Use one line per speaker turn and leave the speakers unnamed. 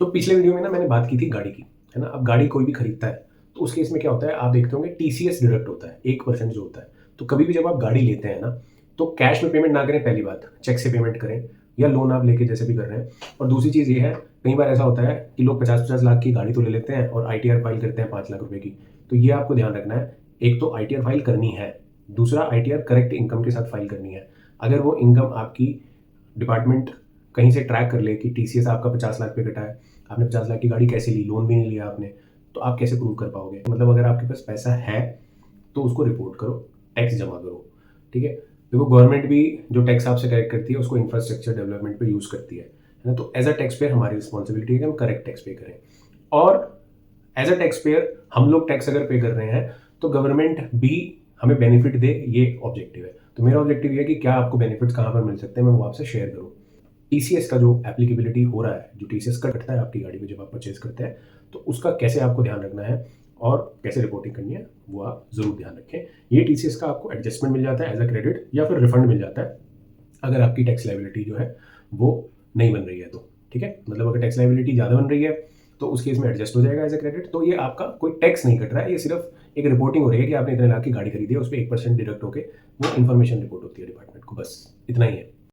तो पिछले वीडियो में ना मैंने बात की थी गाड़ी की, है ना? अब गाड़ी कोई भी खरीदता है, तो उस केस में क्या होता है, आप देखते होंगे टीसीएस डिडक्ट होता है, 1% जो होता है। तो कभी भी जब आप गाड़ी लेते हैं ना, तो कैश में पेमेंट ना करें पहली बात, चेक से पेमेंट करें या लोन आप लेके जैसे भी कर रहे हैं। और दूसरी चीज़ ये है, कई बार ऐसा होता है कि लोग 50-50 लाख की गाड़ी तो ले लेते हैं और आईटीआर फाइल करते हैं 5 लाख रुपए की। तो ये आपको ध्यान रखना है, एक तो आईटीआर फाइल करनी है, दूसरा आईटीआर करेक्ट इनकम के साथ फाइल करनी है। अगर वो इनकम आपकी डिपार्टमेंट कहीं से ट्रैक कर ले कि टीसीएस आपका 50 लाख पे कटा है, आपने 50 लाख की गाड़ी कैसे ली, लोन भी नहीं लिया आपने, तो आप कैसे प्रूव कर पाओगे? मतलब अगर आपके पास पैसा है तो उसको रिपोर्ट करो, टैक्स जमा करो, ठीक है? देखो गवर्नमेंट भी जो टैक्स आपसे कलेक्ट करती है उसको इंफ्रास्ट्रक्चर डेवलपमेंट पे यूज़ करती है ना? तो एज अ टैक्स पेयर हमारी रिस्पॉन्सिबिलिटी है कि हम करेक्ट टैक्स पे करें। और एज अ टैक्स पेयर हम लोग टैक्स अगर पे कर रहे हैं तो गवर्नमेंट भी हमें बेनिफिट दे, ये ऑब्जेक्टिव है। तो मेरा ऑब्जेक्टिव ये है कि क्या आपको बेनिफिट्स कहाँ पर मिल सकते हैं, मैं वो आपसे शेयर करूँ। टीसीएस का जो एप्लीकेबिलिटी हो रहा है, जो टीसीएस का कटता है आपकी गाड़ी में जब आप परचेज करते हैं, तो उसका कैसे आपको ध्यान रखना है और कैसे रिपोर्टिंग करनी है, वो आप ज़रूर ध्यान रखें। ये टीसीएस का आपको एडजस्टमेंट मिल जाता है एज अ क्रेडिट या फिर रिफंड मिल जाता है अगर आपकी टैक्स लायबिलिटी जो है वो नहीं बन रही है तो, ठीक है? मतलब अगर टैक्स लायबिलिटी ज़्यादा बन रही है तो उस केस में एडजस्ट हो जाएगा एज अ क्रेडिट। तो ये आपका कोई टैक्स नहीं कट रहा है, ये सिर्फ एक रिपोर्टिंग हो रही है कि आपने इतने लाख की गाड़ी खरीदी है, उस पर 1% डिडक्ट होकर वो इन्फॉर्मेशन रिपोर्ट होती है डिपार्टमेंट को, बस इतना ही है।